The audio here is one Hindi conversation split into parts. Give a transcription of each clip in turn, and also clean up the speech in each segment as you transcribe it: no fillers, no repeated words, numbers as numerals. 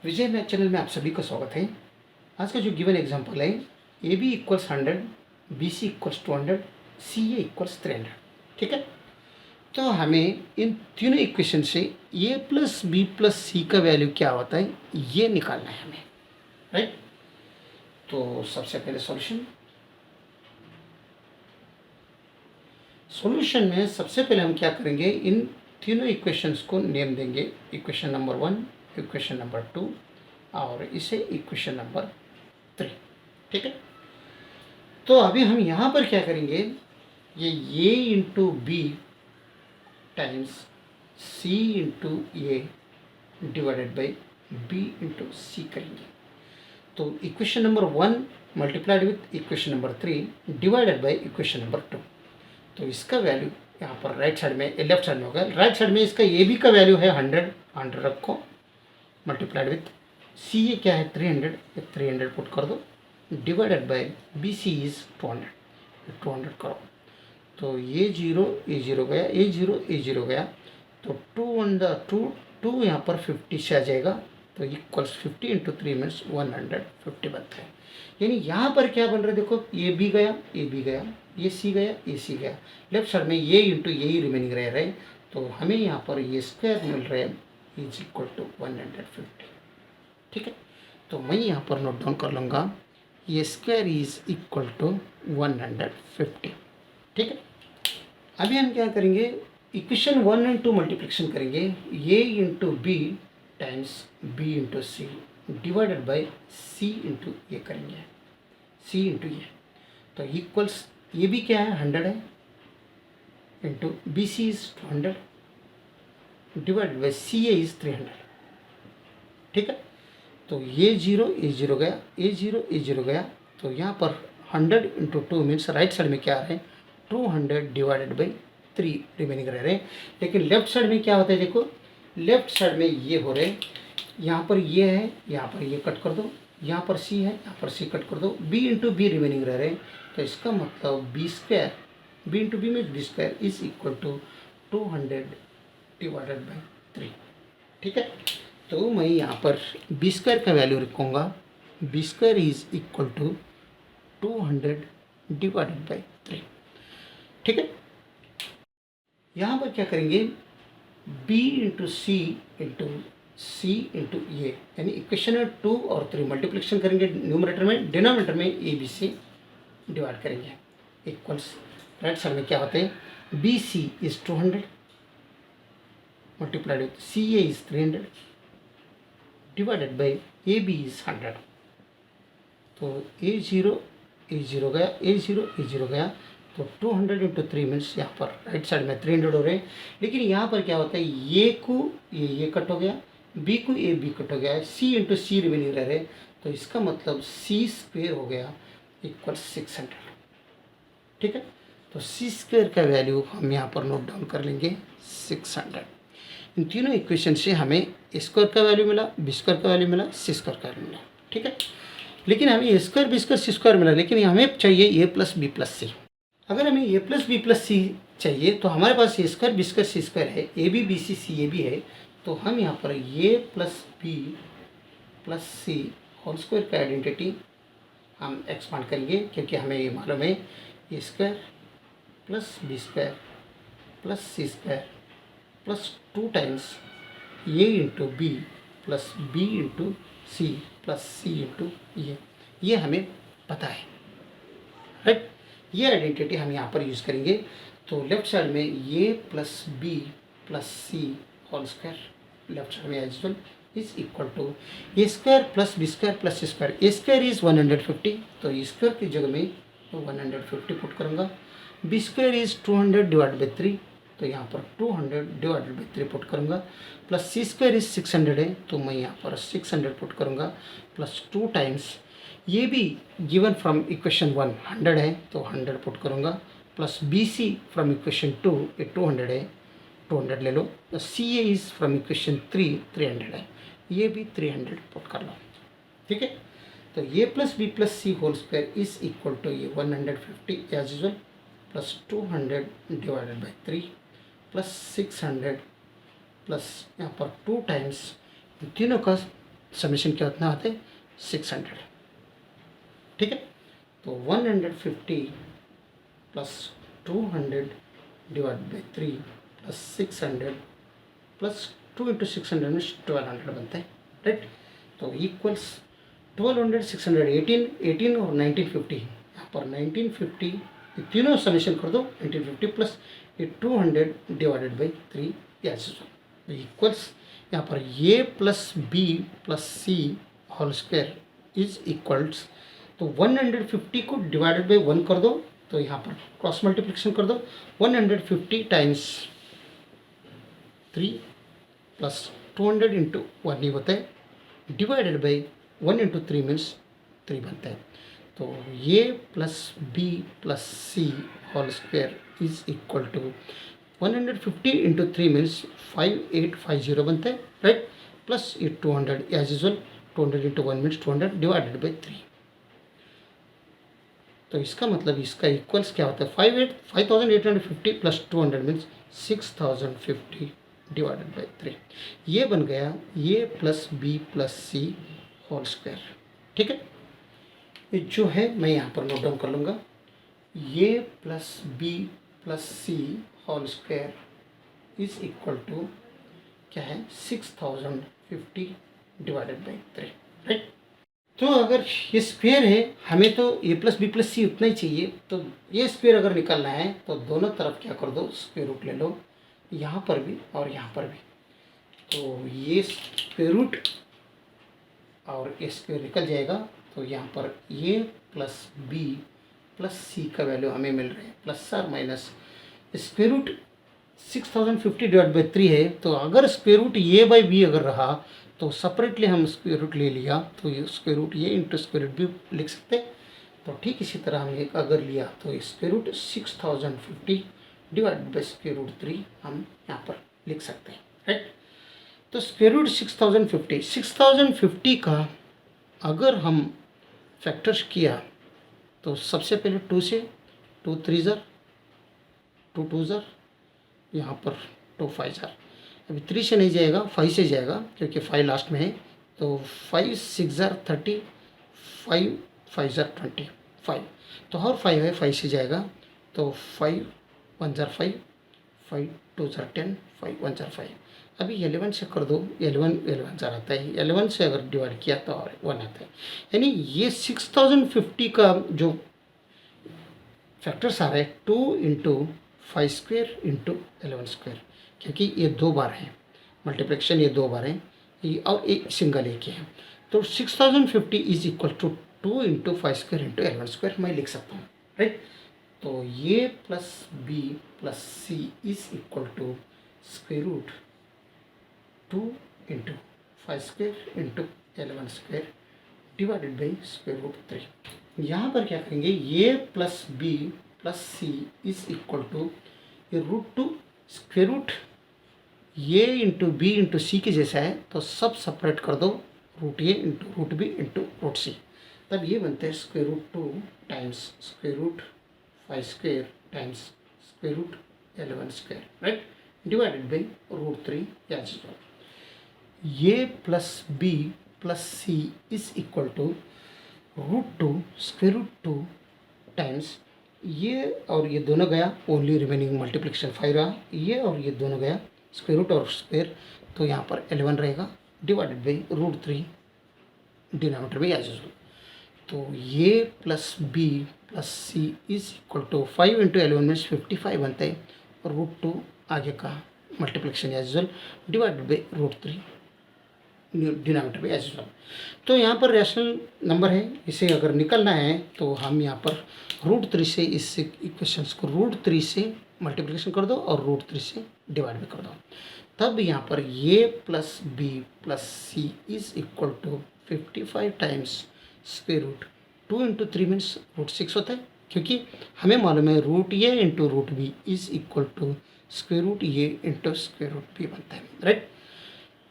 विजय मैथ चैनल में आप सभी का स्वागत है। आज का जो गिवन एग्जांपल है, A B equals 100, B C equals 200, C A equals 300। ठीक है, तो हमें इन तीनों इक्वेशन से A plus B plus C का वैल्यू क्या होता है ये निकालना है हमें, राइट। तो सबसे पहले सॉल्यूशन में सबसे पहले हम क्या करेंगे, इन तीनों इक्वेशंस को नेम देंगे। इक्वेशन नंबर 1, इक्वेशन नंबर 2 और इसे इक्वेशन नंबर 3। ठीक है, तो अभी हम यहाँ पर क्या करेंगे, ये a into B times C into A divided by B into C करेंगे। तो equation number 1 multiplied with equation number 3 divided by equation number 2। तो इसका वैल्यू यहाँ पर राइट साइड में, लेफ्ट साइड में होगा। राइट साइड में इसका ए बी का वैल्यू है 100 रखो, मल्टीप्लाइड विथ सी ए क्या है 300 पुट कर दो, divided by B C is 200 करो। तो ये जीरो गया, ये जीरो गया, तो 2 यहाँ पर 50 से आ जाएगा। तो इक्वल्स 50 इंटू 3 मीन्स 150 बनता है। यानी यहाँ पर क्या बन रहा है, देखो ये बी गया, ये सी गया, ये सी गया, लेफ्ट साइड में ये इंटू ये ही रिमेनिंग रह रहे। तो हमें यहाँ पर ये स्क्वायर मिल रहा है इज इक्वल टू 150। ठीक है, तो मैं यहाँ पर नोट डाउन कर लूँगा, ये स्क्वायर इज इक्वल टू 150। ठीक है, अभी हम क्या करेंगे, इक्वेशन 1 एंड 2 मल्टीप्लिकेशन करेंगे, A into B times B into C divided by C into A करेंगे, सी इंटू ए। तो इक्वल्स ये भी क्या है 100 है, into B C is 200 divided by C A is 300। ठीक है, तो ये जीरो गया, ये जीरो गया। तो यहाँ पर 100 इंटू 2 मीन्स राइट साइड में क्या आ रहे हैं 200 डिवाइडेड बाई 3 रिमेनिंग रह रहे हैं। लेकिन लेफ्ट साइड में क्या होता है, देखो लेफ्ट साइड में ये हो रहे हैं, यहाँ पर ये है, यहाँ पर ये कट कर दो, यहाँ पर सी है, यहाँ पर सी कट कर दो, बी इंटू बी रिमेनिंग रह रहे हैं। तो इसका मतलब B square, B into B means B square is equal to 200 divided by 3। ठीक है, तो मैं यहाँ पर बी स्क्वायर का वैल्यू रखूँगा, B square is equal to 200 divided by 3। ठीक है, यहाँ पर क्या करेंगे, b into C into A, यानी इक्वेशन में 2 और 3 मल्टीप्लिकेशन करेंगे न्यूमरेटर में, डिनोमिनेटर में ए बी सी डिवाइड करेंगे। इक्वल्स राइट साइड में क्या होते हैं, B C is 200 multiplied with C A is 300 divided by A B is 100। तो ए जीरो गया, ए जीरो गया। तो 200 इंटू 3 मीन्स यहाँ पर राइट साइड में 300 हो रहे हैं। लेकिन यहाँ पर क्या होता है, ये को ये कट हो गया, बी को ए बी कट हो गया, सी इंटू सी रिमेनिंग रह रहे। तो इसका मतलब सी स्क्वेयर हो गया इक्वल 600। ठीक है, तो सी स्क्वेयर का वैल्यू हम यहाँ पर नोट डाउन कर लेंगे 600। इन तीनों इक्वेशन से हमें ए स्क्वायर का वैल्यू मिला, बी स्क्वायर का वैल्यू मिला, सी स्क्वायर का वैल्यू मिला। ठीक है, लेकिन हमें ए स्क्वायर बी स्क्वायर सी स्क्वायर मिला, लेकिन हमें चाहिए ए प्लस बी प्लस सी। अगर हमें ए प्लस बी प्लस सी चाहिए तो हमारे पास ए स्क्वायर बी स्क्वायर सी स्क्वायर है, A B C C A B है। तो हम यहाँ पर A plus B plus C whole square का आइडेंटिटी हम एक्सपांड करेंगे, क्योंकि हमें ये मालूम है A square plus B square plus C square plus 2 times A into B plus B into C plus C into ये हमें पता है, राइट। ये आइडेंटिटी हम यहाँ पर यूज़ करेंगे। तो लेफ्ट साइड में A plus B plus C whole square left side में as well is equal to A square plus B square plus C square. A square is 150, तो ए स्क्वायर की जगह में 150 पुट करूँगा। B square is 200 divide by 3, तो यहाँ पर 200 डिवाइडेड बाई 3 पुट करूँगा। प्लस सी स्क्वायर इज 600 है, तो मैं यहाँ पर 600 पुट करूँगा, प्लस 2 टाइम्स ये भी गिवन फ्रॉम इक्वेशन 1 100 है, तो 100 पुट करूँगा, plus B C from equation 2 ये 200 है, 200 ले लो। C A is from equation 3 300 है, ये भी 300 पुट कर लो। ठीक है, तो A plus B plus C whole square is equal to ये 150 as usual plus 200 divided by 3 plus 600 plus यहाँ पर 2 टाइम्स तीनों का समेशन क्या उतना आते 600, ठीक है। तो 150 plus 200 divide by 3 plus 600 plus 2 into 600 में 1200 बनता है, राइट। तो इक्वल्स 1200 600 18 और 1950, यहाँ पर 1950 ये तीनों समेशन कर दो 1950 प्लस ये 200 डिवाइडेड बाई 3 इक्वल्स यहाँ पर A plus B plus C whole square is equals, तो 150 को डिवाइडेड बाई 1 कर दो, तो यहाँ पर क्रॉस मल्टीप्लिकेशन कर दो 150 टाइम्स 3 प्लस 200 इंटू 1 ही होता है, डिवाइडेड बाई 1 इंटू 3 मीन्स 3 बनता है। तो A plus B plus C whole square is equal to 150 into 3 means 5850 बनता है, राइट। प्लस ये 200 as usual, 200 into 1 means 200 divided by 3। तो इसका मतलब इसका इक्वल्स क्या होता है 5850 प्लस 200 मीन्स 6050 डिवाइडेड बाई 3। ये बन गया ए plus B plus C whole square, ठीक है। ये जो है मैं यहाँ पर नोट डाउन कर लूँगा, A plus B plus C whole square is equal to क्या है 6050 डिवाइडेड बाई 3, राइट। तो अगर ये स्क्वायर है, हमें तो ए प्लस बी प्लस सी उतना ही चाहिए, तो ये स्क्वायर अगर निकालना है तो दोनों तरफ क्या कर दो स्क्वायर रूट ले लो, यहाँ पर भी और यहाँ पर भी। तो ये स्क्वायर रूट और ये स्क्वायर निकल जाएगा, तो यहाँ पर A plus B plus C का वैल्यू हमें मिल रहा है प्लस और minus square root 6050 divide by 3 है। तो अगर square root A by B अगर रहा तो सेपरेटली हम स्क्वायर रूट ले लिया, तो ये square root A into square root B लिख सकते हैं। तो ठीक इसी तरह हम एक अगर लिया तो square root 6050 divide by square root 3 हम यहाँ पर लिख सकते हैं, राइट। तो स्क्वायर रूट 6050 का अगर हम फैक्टर्स किया तो सबसे पहले 2 से 2 3 ज़र 2 2 ज़र, यहाँ पर 2 5 ज़र, अभी 3 से नहीं जाएगा 5 से जाएगा क्योंकि 5 लास्ट में है। तो 5 6 ज़र 30, 5 5 ज़र 25, तो और 5 है 5 से जाएगा, तो 5 1 ज़र 5, 5 2 ज़र 10, 5 1 ज़र 5। अभी 11 से कर दो, 11 ज़र आता है, 11 से अगर डिवाइड किया तो और 1 आता है। यानी ये 6050 का जो फैक्टर्स आ रहे हैं 2 इंटू 5 स्क्वेयर इंटू 11 स्क्वेयर, क्योंकि ये 2 बार है मल्टीप्लिकेशन, ये 2 बार है ये और एक सिंगल एक ही है। तो 6050 is equal to 2 into 5 square into 11 square मैं लिख सकता हूँ, राइट। तो ये plus B plus C is equal to square root 2 into 5 square into 11 square divided by square root 3। यहाँ पर क्या करेंगे A plus B plus C is equal to ये root 2 square root A into B into C के जैसा है, तो सब सेपरेट कर दो root A into root B into root C, तब ये बनते हैं square root 2 times square root 5 square times square root 11 square, right, divided by root 3 या A plus B plus C is equal to root 2 square root 2 times ये और ये दोनों गया, ओनली रिमेनिंग मल्टीप्लिकेशन 5 रहा, ये और ये दोनों गया स्क्वेयर रूट और स्क्वेयर, तो यहाँ पर 11 रहेगा डिवाइडेड बाई रूट 3 डिनोमिनेटर में एज यूजुअल। तो ये plus B plus C is equal to 5 into 11 means 55 बनता है, और रूट 2 आगे का multiplication as usual divided by root 3 denominator में एज यूजुअल। तो यहाँ पर रैशनल नंबर है, इसे अगर निकलना है तो हम यहाँ पर रूट 3 से इस इक्वेशंस को रूट 3 से मल्टीप्लिकेशन कर दो और रूट 3 से डिवाइड भी कर दो, तब यहाँ पर A plus B plus C is equal to 55 times square root 2 into 3 means root 6 होता है, क्योंकि हमें मालूम है root A into root B is equal to square root A into square root B बनता है, राइट।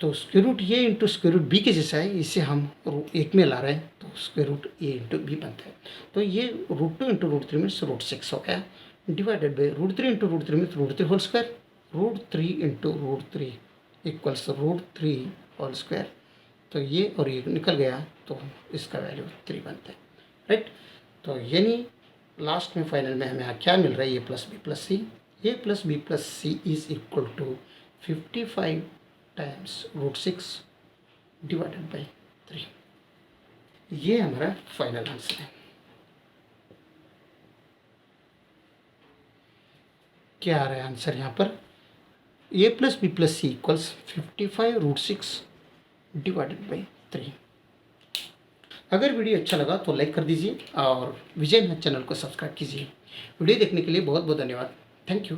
तो square root A into square root B के जैसा है, इसे हम एक में ला रहे हैं तो square root A into B बनता है। तो ये root 2 into root 3 means root 6 हो गया divided by root 3 into root 3 means root 3 whole square, root 3 into root 3 equals root 3 whole square तो ये और ये निकल गया तो इसका वैल्यू 3 बनता है, राइट। तो यानी लास्ट में फाइनल में हमें क्या मिल रहा है, A plus B plus C. A plus B plus C is equal to 55 times √6 divided by 3। ये हमारा फाइनल आंसर है। क्या आ रहा है आंसर यहाँ पर, A plus B plus C equals 55 √6 divided by 3। अगर वीडियो अच्छा लगा तो लाइक कर दीजिए और विजय मैथ चैनल को सब्सक्राइब कीजिए। वीडियो देखने के लिए बहुत बहुत धन्यवाद। Thank you.